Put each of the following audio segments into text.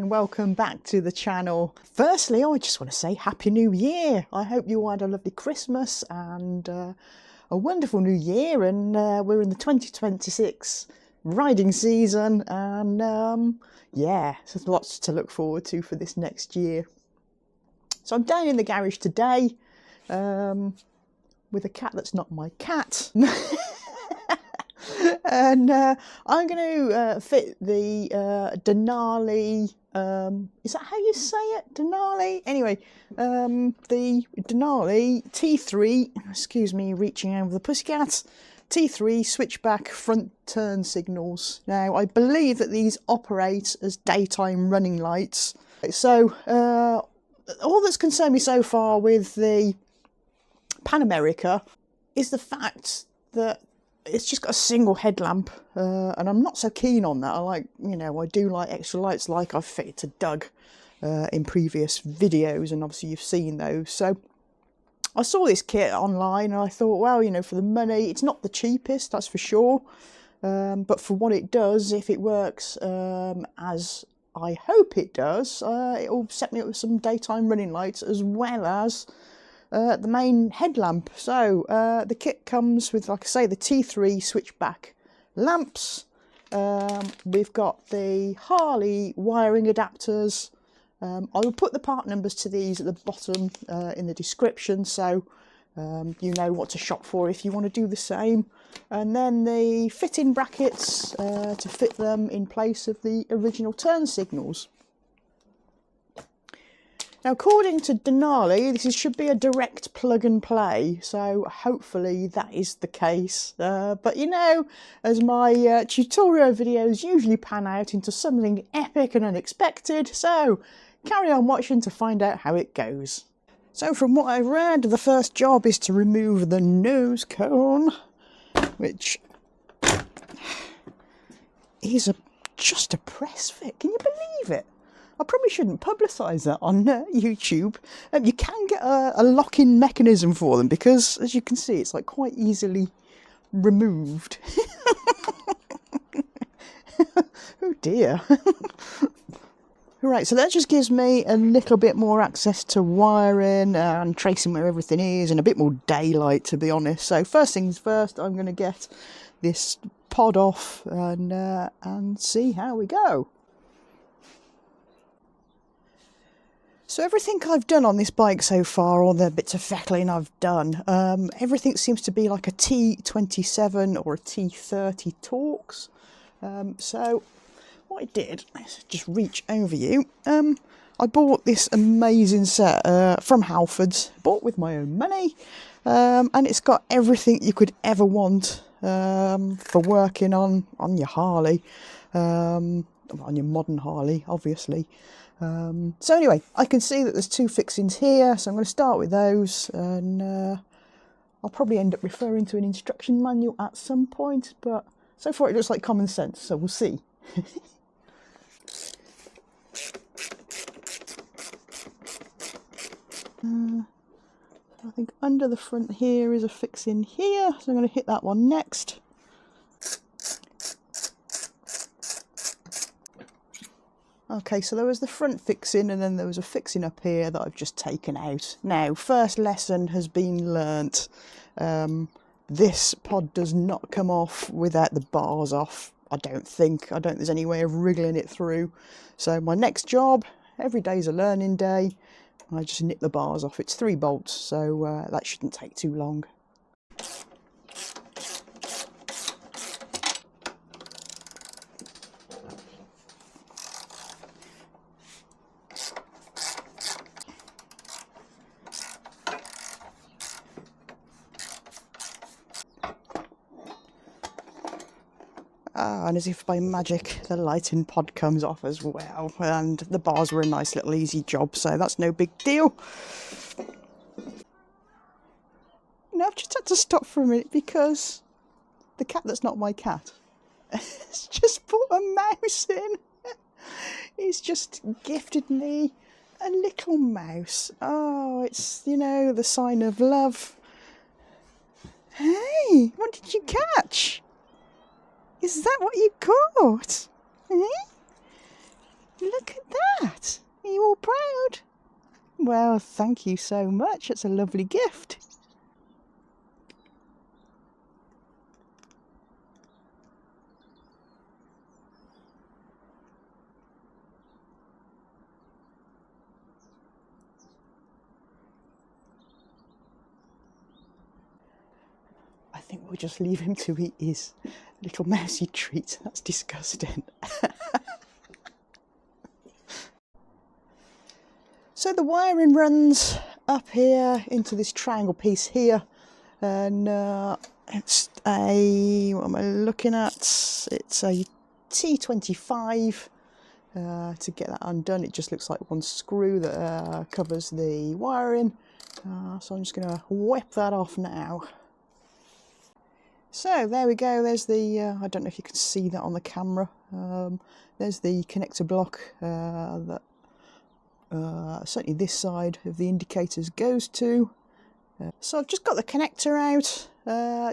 and welcome back to the channel. Firstly, I just want to say Happy New Year. I hope you all had a lovely Christmas and a wonderful New Year, and we're in the 2026 riding season, and yeah, so there's lots to look forward to for this next year. So I'm down in the garage today with a cat that's not my cat. And I'm going to fit the Denali, is that how you say it? Denali? Anyway, the Denali T3, excuse me, reaching over the pussycat, T3 switchback front turn signals. Now, I believe that these operate as daytime running lights. So, all that's concerned me so far with the Pan America is the fact that it's just got a single headlamp, and I'm not so keen on that. I like, I do like extra lights, like I've fitted to Doug in previous videos, and obviously you've seen those. So I saw this kit online and I thought, well, for the money, it's not the cheapest, that's for sure, but for what it does, if it works as I hope it does, it'll set me up with some daytime running lights as well as the main headlamp. So the kit comes with, like I say, the T3 switchback lamps. We've got the Harley wiring adapters. I will put the part numbers to these at the bottom in the description, so you know what to shop for if you want to do the same. And then the fitting brackets to fit them in place of the original turn signals. Now, according to Denali, this should be a direct plug and play, so hopefully that is the case. But as my tutorial videos usually pan out into something epic and unexpected, so carry on watching to find out how it goes. So from what I've read, the first job is to remove the nose cone, which is just a press fit. Can you believe it? I probably shouldn't publicise that on YouTube. You can get a lock-in mechanism for them because, as you can see, it's like quite easily removed. Oh dear. Right, so that just gives me a little bit more access to wiring and tracing where everything is, and a bit more daylight, to be honest. So first things first, I'm going to get this pod off and see how we go. So everything I've done on this bike so far, all the bits of fettling I've done, everything seems to be like a T27 or a T30 Torx. So what I did is just reach over you. I bought this amazing set from Halfords, bought with my own money, and it's got everything you could ever want for working on your Harley, on your modern Harley, obviously. So anyway, I can see that there's two fixings here, so I'm going to start with those, and I'll probably end up referring to an instruction manual at some point, but so far it looks like common sense, so we'll see. I think under the front here is a fixing here, so I'm going to hit that one next. Okay, so there was the front fixing, and then there was a fixing up here that I've just taken out. Now, first lesson has been learnt. This pod does not come off without the bars off, I don't think. I don't think there's any way of wriggling it through. So my next job, every day's a learning day, I just nip the bars off. It's 3 bolts, so that shouldn't take too long. And as if by magic, the lighting pod comes off as well, and the bars were a nice little easy job, so that's no big deal. Now I've just had to stop for a minute because the cat that's not my cat has just put a mouse in. He's just gifted me a little mouse. Oh, it's, the sign of love. Hey, what did you catch? Is that what you caught? Eh? Look at that! Are you all proud? Well, thank you so much. It's a lovely gift. I think we'll just leave him to eat his little mousy treat. That's disgusting. So the wiring runs up here into this triangle piece here, and it's a, what am I looking at? It's a T25. To get that undone, it just looks like one screw that covers the wiring. So I'm just going to whip that off now. So there we go, there's the, I don't know if you can see that on the camera, there's the connector block that certainly this side of the indicators goes to. So I've just got the connector out,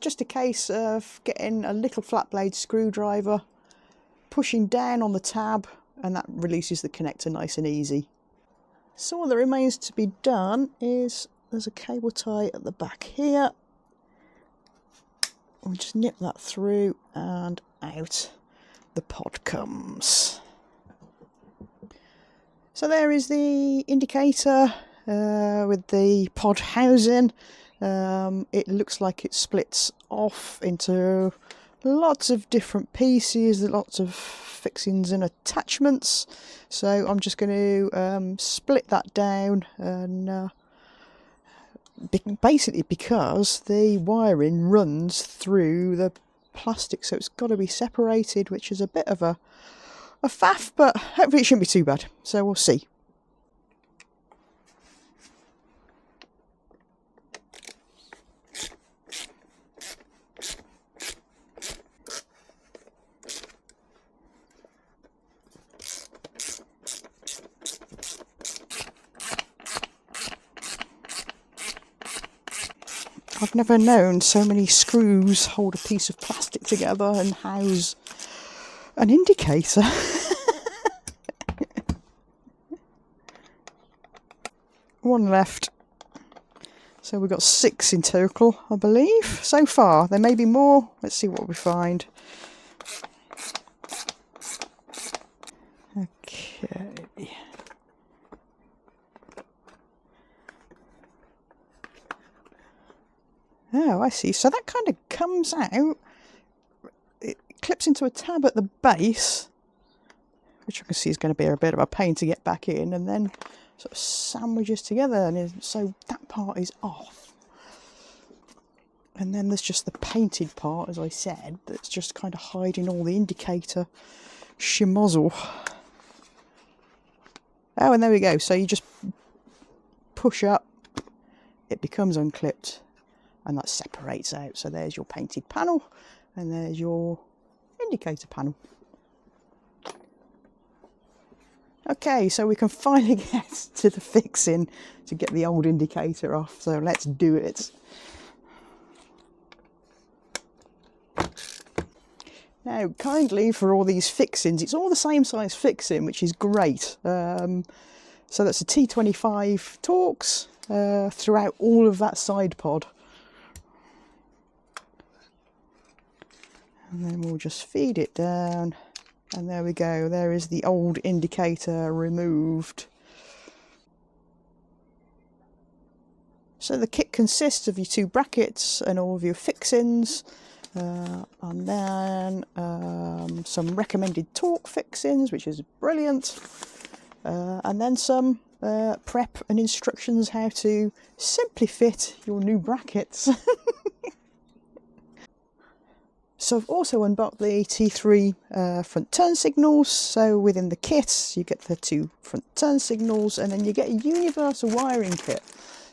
just a case of getting a little flat blade screwdriver, pushing down on the tab, and that releases the connector nice and easy. So all that remains to be done is there's a cable tie at the back here. We'll just nip that through and out the pod comes. So there is the indicator with the pod housing. It looks like it splits off into lots of different pieces, lots of fixings and attachments. So I'm just going to split that down, and basically because the wiring runs through the plastic, so it's got to be separated, which is a bit of a faff, but hopefully it shouldn't be too bad, so we'll see. I've never known so many screws hold a piece of plastic together and house an indicator. One left. So we've got 6 in total, I believe, so far. There may be more. Let's see what we find. Okay. Oh, I see. So that kind of comes out. It clips into a tab at the base, which I can see is going to be a bit of a pain to get back in, and then sort of sandwiches together, and so that part is off. And then there's just the painted part, as I said, that's just kind of hiding all the indicator schmozzle. Oh, and there we go. So you just push up, it becomes unclipped, and that separates out. So there's your painted panel, and there's your indicator panel. Okay, so we can finally get to the fixing to get the old indicator off, so let's do it. Now, kindly for all these fixings, it's all the same size fixing, which is great. So that's a T25 Torx throughout all of that side pod. And then we'll just feed it down, and there we go. There is the old indicator removed. So the kit consists of your 2 brackets and all of your fixings, and then some recommended torque fixings, which is brilliant, and then some prep and instructions how to simply fit your new brackets. So I've also unboxed the T3 front turn signals. So within the kit you get the 2 front turn signals, and then you get a universal wiring kit.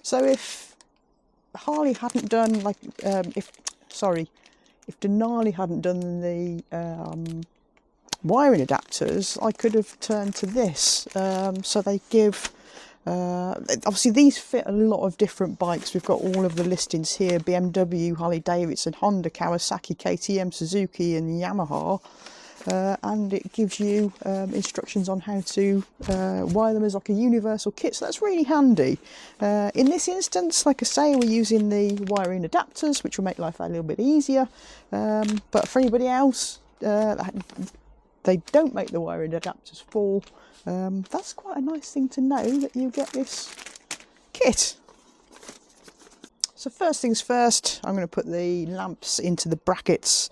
So if Harley hadn't done, like, if Denali hadn't done the wiring adapters, I could have turned to this. So they give, obviously these fit a lot of different bikes. We've got all of the listings here: BMW, Harley Davidson, Honda, Kawasaki, KTM, Suzuki and Yamaha. and it gives you instructions on how to wire them as like a universal kit, so that's really handy. In this instance, like I say, we're using the wiring adapters, which will make life a little bit easier, but for anybody else they don't make the wiring adapters for, that's quite a nice thing to know, that you get this kit. So first things first, I'm going to put the lamps into the brackets.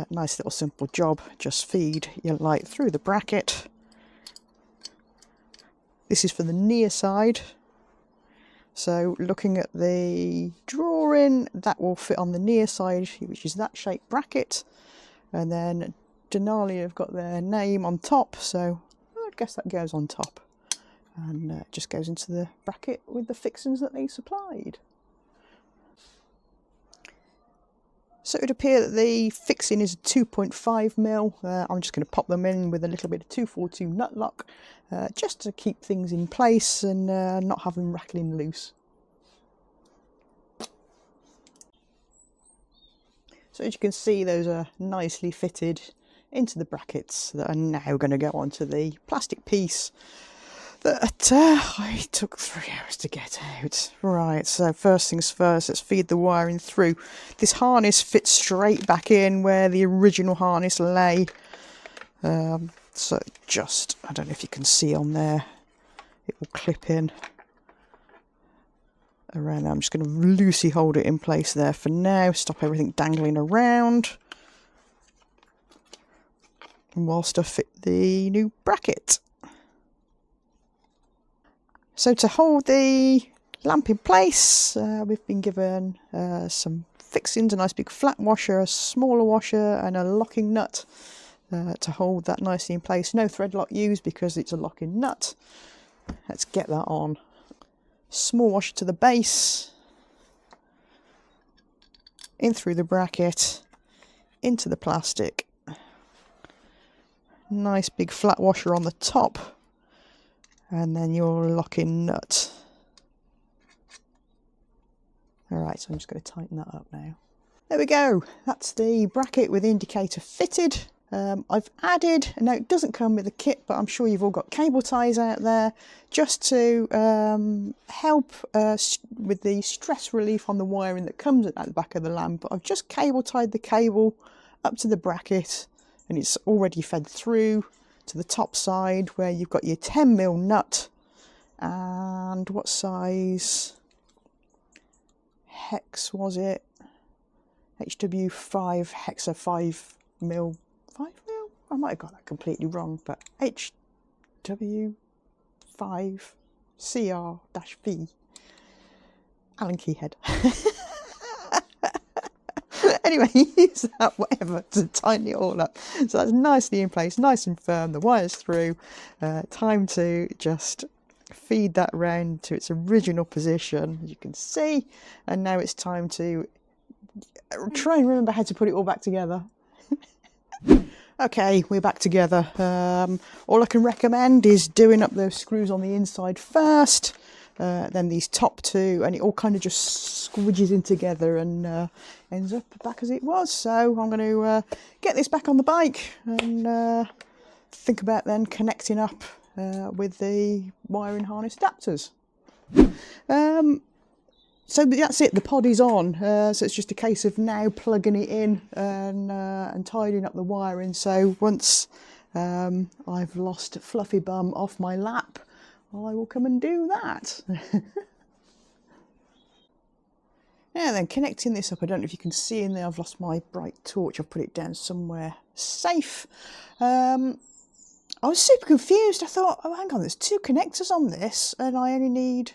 Nice little simple job, just feed your light through the bracket. This is for the near side, so looking at the drawing, that will fit on the near side, which is that shaped bracket, and then Denali have got their name on top, so I guess that goes on top, and just goes into the bracket with the fixings that they supplied. So it would appear that the fixing is a 2.5mm. I'm just going to pop them in with a little bit of 242 nut lock, just to keep things in place and not have them rattling loose. So as you can see, those are nicely fitted into the brackets that are now going to go onto the plastic piece that I took 3 hours to get out. Right, so first things first, let's feed the wiring through. This harness fits straight back in where the original harness lay. So just, I don't know if you can see on there, it will clip in around there. I'm just going to loosely hold it in place there for now, stop everything dangling around, and whilst I fit the new bracket. So to hold the lamp in place, we've been given some fixings, a nice big flat washer, a smaller washer and a locking nut to hold that nicely in place. No thread lock used because it's a locking nut. Let's get that on. Small washer to the base, in through the bracket, into the plastic. Nice big flat washer on the top. And then your locking nut. Alright, so I'm just going to tighten that up now. There we go, that's the bracket with the indicator fitted. I've added, now it doesn't come with a kit, but I'm sure you've all got cable ties out there, just to help with the stress relief on the wiring that comes at the back of the lamp. I've just cable tied the cable up to the bracket, and it's already fed through to the top side where you've got your 10mm nut, and what size hex was it? HW5 hexa 5mm, 5mm? I might have got that completely wrong, but HW5 CR-V Allen key head. Anyway, use that, whatever, to tighten it all up. So that's nicely in place, nice and firm, the wire's through. Time to just feed that round to its original position, as you can see. And now it's time to try and remember how to put it all back together. Okay, we're back together. All I can recommend is doing up those screws on the inside first. Then these top two, and it all kind of just squidges in together and ends up back as it was. So I'm going to get this back on the bike and think about then connecting up with the wiring harness adapters. So that's it, the pod is on, so it's just a case of now plugging it in and tidying up the wiring. So once I've lost Fluffy Bum off my lap, I will come and do that. Now then, connecting this up, I don't know if you can see in there, I've lost my bright torch, I've put it down somewhere safe. I was super confused. I thought, oh hang on, there's 2 connectors on this and I only need,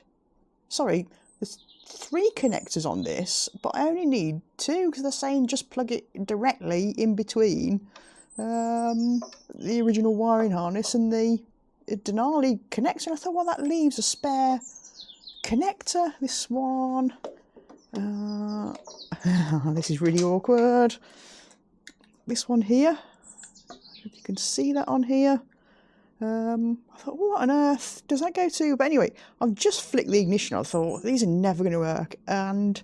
sorry, there's 3 connectors on this, but I only need 2 because they're saying just plug it directly in between the original wiring harness and the Denali connector. I thought, well, that leaves a spare connector. This one, this is really awkward. This one here, I don't know if you can see that on here. I thought, what on earth does that go to? But anyway, I've just flicked the ignition. I thought, these are never going to work. And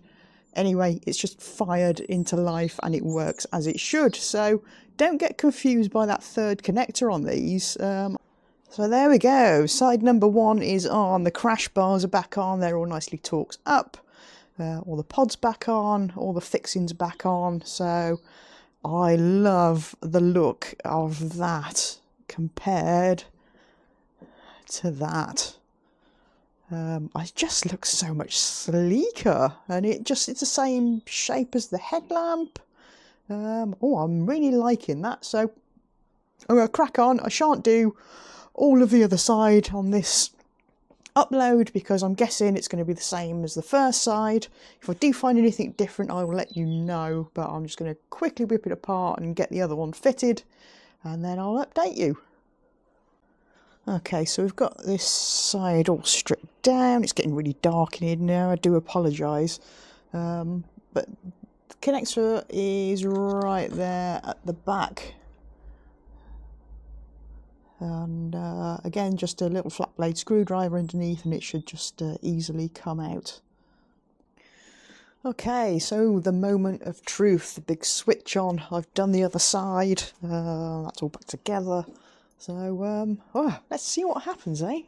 Anyway, it's just fired into life and it works as it should. So don't get confused by that third connector on these. So there we go. Side number 1 is on. The crash bars are back on. They're all nicely torqued up. All the pods back on. All the fixings back on. So I love the look of that compared to that. It just looks so much sleeker, and it's the same shape as the headlamp. Oh, I'm really liking that. So I'm going to crack on. I shan't do all of the other side on this upload because I'm guessing it's going to be the same as the first side. If I do find anything different, I will let you know, but I'm just going to quickly whip it apart and get the other one fitted, and then I'll update you. Okay, so we've got this side all stripped down. It's getting really dark in here now, I do apologise. But the connector is right there at the back. And again, just a little flat blade screwdriver underneath and it should just easily come out. Okay, so the moment of truth, the big switch on. I've done the other side. That's all back together. So, oh, let's see what happens, eh?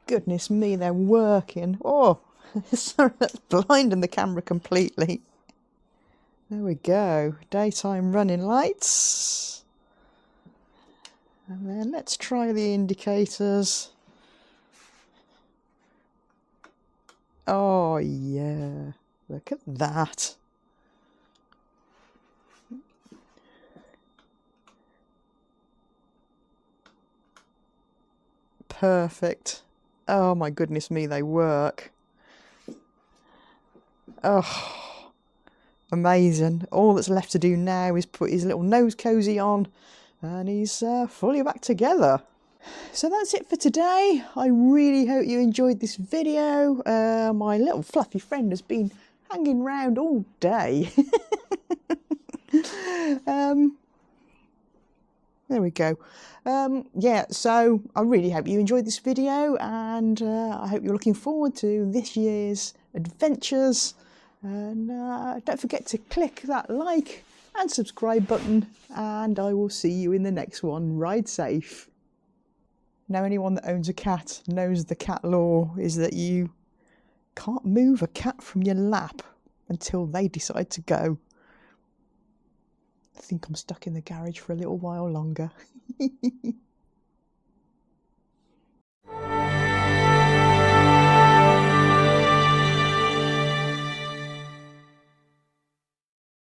Goodness me, they're working. Oh, sorry, that's blinding the camera completely. There we go. Daytime running lights. And then let's try the indicators. Oh, yeah. Look at that. Perfect. Oh my goodness me, they work. Oh, amazing. All that's left to do now is put his little nose cozy on and he's fully back together. So that's it for today. I really hope you enjoyed this video. My little fluffy friend has been hanging around all day. There we go. Yeah, so I really hope you enjoyed this video, and I hope you're looking forward to this year's adventures. And don't forget to click that like and subscribe button, and I will see you in the next one. Ride safe. Now, anyone that owns a cat knows the cat law is that you can't move a cat from your lap until they decide to go. I think I'm stuck in the garage for a little while longer.